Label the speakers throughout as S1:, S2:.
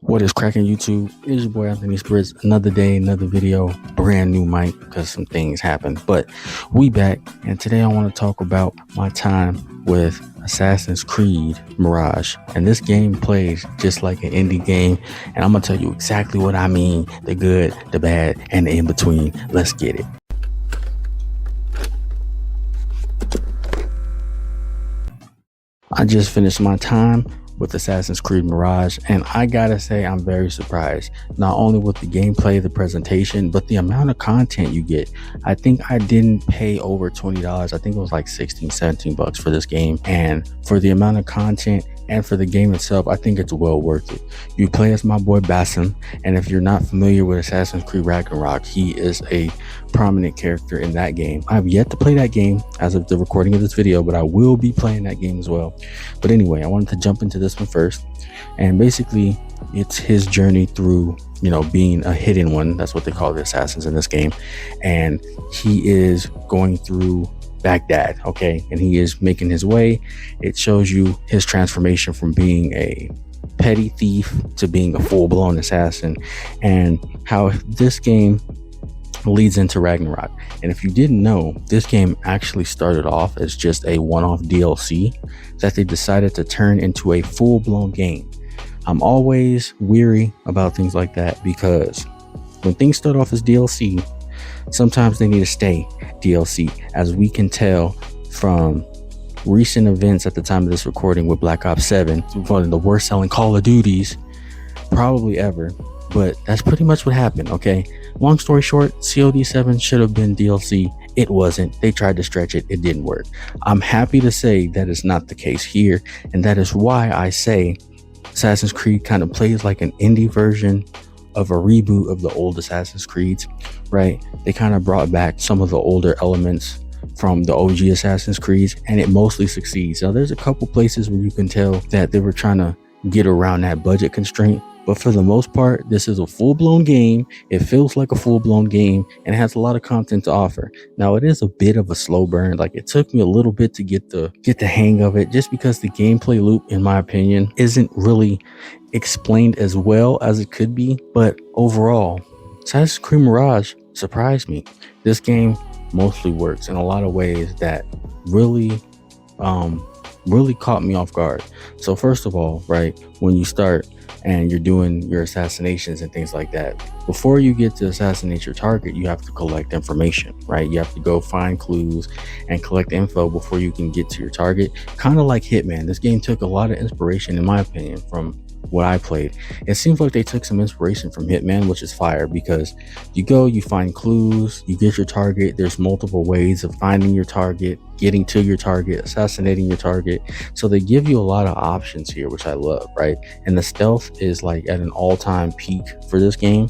S1: What is cracking, YouTube? It is your boy Anthony Spritz. Another day, another video, brand new mic because some things happened. But we back, and today I want to talk about my time with Assassin's Creed Mirage. And this game plays just like an indie game, and I'm gonna tell you exactly what I mean: the good, the bad, and the in between. Let's get it. I just finished my time with Assassin's Creed Mirage, and I gotta say I'm very surprised, not only with the gameplay, the presentation, but the amount of content you get. I think I didn't pay over $20. I think it was like 16, 17 bucks for this game, and for the amount of content and for the game itself, I think it's well worth it. You play as my boy Basim, and if you're not familiar with Assassin's Creed Ragnarok, he is a prominent character in that game. I have yet to play that game as of the recording of this video, but I will be playing that game as well. But anyway, I wanted to jump into this one first, and basically it's his journey through, being a hidden one. That's what they call the assassins in this game, and he is going through Baghdad, okay, and he is making his way. It shows you his transformation from being a petty thief to being a full-blown assassin, and how this game leads into Ragnarok. And if you didn't know, this game actually started off as just a one-off DLC that they decided to turn into a full-blown game. I'm always weary about things like that, because when things start off as DLC, sometimes they need to stay DLC, as we can tell from recent events at the time of this recording with Black Ops 7, one of the worst selling Call of Duties probably ever. But that's pretty much what happened, okay? Long story short, COD 7 should have been DLC. It wasn't. They tried to stretch it. It didn't work. I'm happy to say that is not the case here, and that is why I say Assassin's Creed kind of plays like an indie version of a reboot of the old Assassin's Creeds, right? They kind of brought back some of the older elements from the OG Assassin's Creeds, and it mostly succeeds. Now, there's a couple places where you can tell that they were trying to get around that budget constraint, but for the most part, this is a full-blown game. It feels like a full-blown game, and it has a lot of content to offer. Now, it is a bit of a slow burn. Like, it took me a little bit to get the hang of it, just because the gameplay loop, in my opinion, isn't really explained as well as it could be. But overall, Assassin's Creed Mirage surprised me. This game mostly works in a lot of ways that really caught me off guard. So first of all, right, when you start and you're doing your assassinations and things like that, before you get to assassinate your target, you have to collect information, right? You have to go find clues and collect info before you can get to your target. Kind of like Hitman. This game took a lot of inspiration, in my opinion, from what I played. It seems like they took some inspiration from Hitman, which is fire, because you go, you find clues, you get your target. There's multiple ways of finding your target, getting to your target, assassinating your target. So they give you a lot of options here, which I love, right? And the stealth is like at an all-time peak for this game.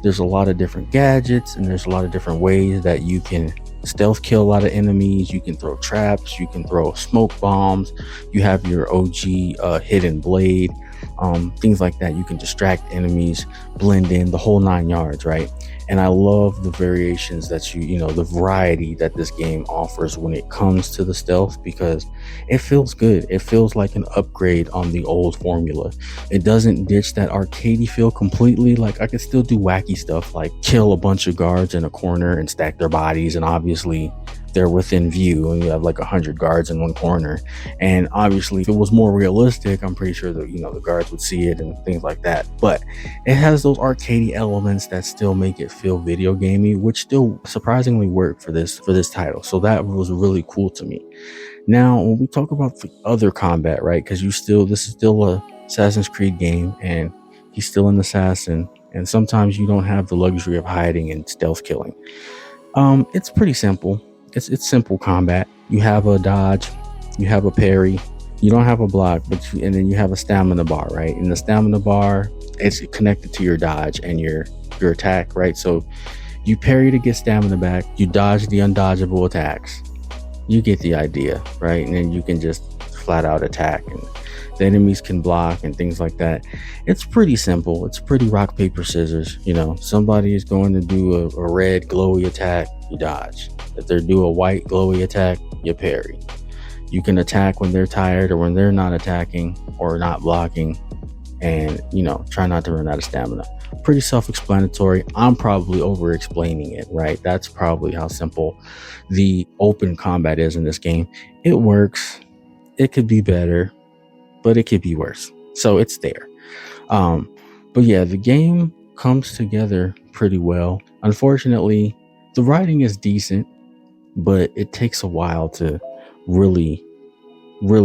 S1: There's a lot of different gadgets, and there's a lot of different ways that you can stealth kill a lot of enemies. You can throw traps, you can throw smoke bombs, you have your OG hidden blade, things like that. You can distract enemies, blend in, the whole 9 yards, right? And I love the variations that the variety that this game offers when it comes to the stealth, because it feels good. It feels like an upgrade on the old formula. It doesn't ditch that arcadey feel completely. Like, I can still do wacky stuff like kill a bunch of guards in a corner and stack their bodies, and obviously they're within view, and you have like 100 guards in one corner. And obviously, if it was more realistic, I'm pretty sure that the guards would see it and things like that. But it has those arcadey elements that still make it feel video gamey, which still surprisingly work for this title. So that was really cool to me. Now, when we talk about the other combat, right? Because this is still a Assassin's Creed game, and he's still an assassin, and sometimes you don't have the luxury of hiding and stealth killing. It's pretty simple. It's simple combat. You have a dodge, you have a parry, you don't have a block, and then you have a stamina bar, right? And the stamina bar, it's connected to your dodge and your attack, right? So you parry to get stamina back, you dodge the undodgeable attacks. You get the idea, right? And then you can just flat out attack, and the enemies can block and things like that. It's pretty simple. It's pretty rock, paper, scissors. Somebody is going to do a red glowy attack, you dodge. If they do a white glowy attack, you parry. You can attack when they're tired or when they're not attacking or not blocking, and try not to run out of stamina. Pretty self-explanatory. I'm probably over explaining it, right? That's probably how simple the open combat is in this game. It works. It could be better, but it could be worse, so it's there. But yeah, the game comes together pretty well. Unfortunately, the writing is decent, but it takes a while to really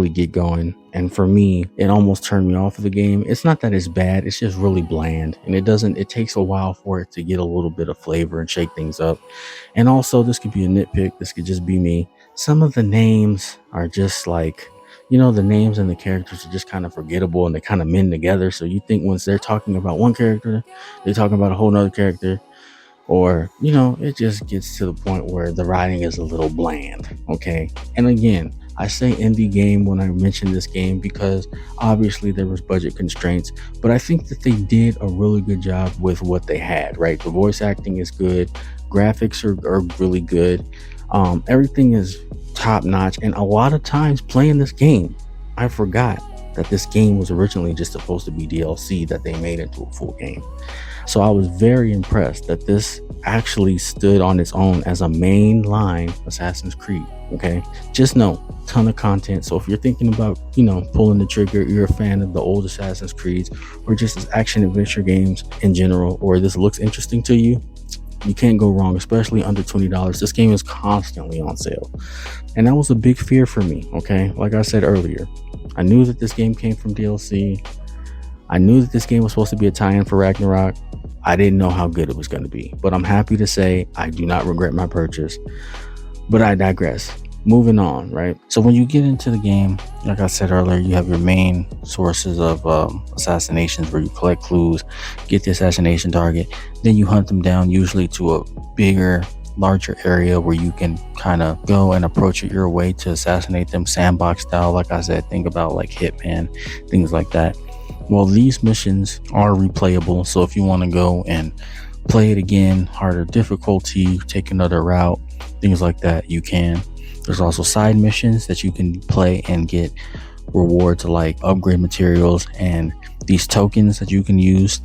S1: get going. And for me, it almost turned me off of the game. It's not that it's bad, it's just really bland. And it takes a while for it to get a little bit of flavor and shake things up. And also, this could be a nitpick, this could just be me. Some of the names are just like, the names and the characters are just kind of forgettable, and they kind of mend together. So you think once they're talking about one character, they're talking about a whole nother character. Or, it just gets to the point where the writing is a little bland. Okay. And again, I say indie game when I mention this game because obviously there was budget constraints, but I think that they did a really good job with what they had, right? The voice acting is good. Graphics are really good. Everything is top notch. And a lot of times playing this game, I forgot that this game was originally just supposed to be DLC that they made into a full game. So I was very impressed that this actually stood on its own as a mainline Assassin's Creed. Okay, just know, ton of content. So if you're thinking about, pulling the trigger, you're a fan of the old Assassin's Creeds or just as action adventure games in general, or this looks interesting to you, you can't go wrong, especially under $20. This game is constantly on sale. And that was a big fear for me. Okay, like I said earlier, I knew that this game came from DLC. I knew that this game was supposed to be a tie-in for Ragnarok. I didn't know how good it was going to be, but I'm happy to say I do not regret my purchase. But I digress. Moving on, right? So when you get into the game, like I said earlier, you have your main sources of assassinations where you collect clues, get the assassination target, then you hunt them down, usually to a bigger, larger area where you can kind of go and approach it your way to assassinate them, sandbox style. Like I said, think about like Hitman, things like that. Well, these missions are replayable, so if you want to go and play it again, harder difficulty, take another route, things like that, you can. There's also side missions that you can play and get rewards like upgrade materials and these tokens that you can use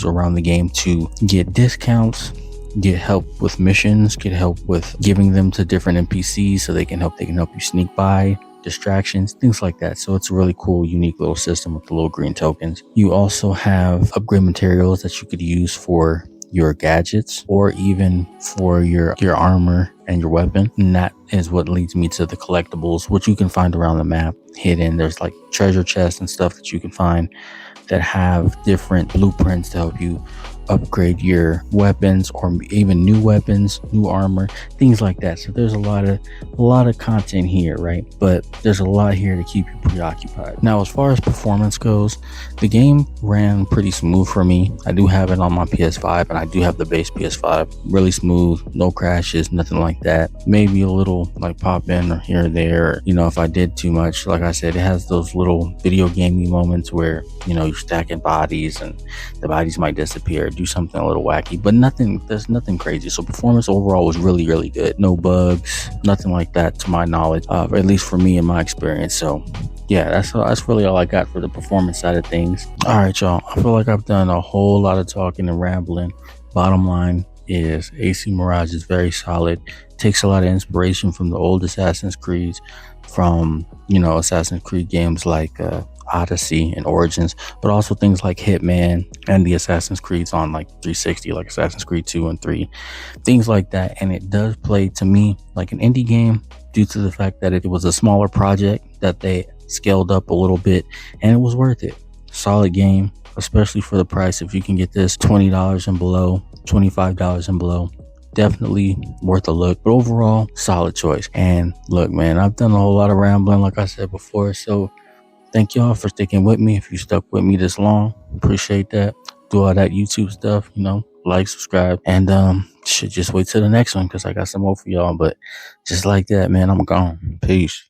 S1: around the game to get discounts, get help with missions, get help with giving them to different NPCs so they can help you sneak by, distractions, things like that. So it's a really cool, unique little system with the little green tokens. You also have upgrade materials that you could use for your gadgets or even for your armor and your weapon. And that is what leads me to the collectibles, which you can find around the map hidden. There's like treasure chests and stuff that you can find that have different blueprints to help you upgrade your weapons or even new weapons, new armor, things like that. So there's a lot of content here, right? But there's a lot here to keep you preoccupied. Now, as far as performance goes, the game ran pretty smooth for me. I do have it on my PS5 and I do have the base PS5. Really smooth, no crashes, nothing like that. Maybe a little like pop in or here or there, if I did too much. Like I said, it has those little video gamey moments where, you're stacking bodies and the bodies might disappear, do something a little wacky, but there's nothing crazy. So performance overall was really, really good. No bugs, nothing like that to my knowledge, at least for me in my experience. So yeah, that's really all I got for the performance side of things. All right, y'all, I feel like I've done a whole lot of talking and rambling. Bottom line is AC Mirage is very solid. Takes a lot of inspiration from the old Assassin's Creeds, from Assassin's Creed games like Odyssey and Origins, but also things like Hitman and the Assassin's Creeds on like 360, like Assassin's Creed 2 and 3, things like that. And it does play to me like an indie game due to the fact that it was a smaller project that they scaled up a little bit, and it was worth it. Solid game, especially for the price. If you can get this $20 and below, $25 and below, definitely worth a look. But overall, solid choice. And look, man, I've done a whole lot of rambling, like I said before, so thank y'all for sticking with me. If you stuck with me this long, appreciate that. Do all that YouTube stuff, like, subscribe, and should just wait till the next one because I got some more for y'all. But just like that, man, I'm gone. Peace.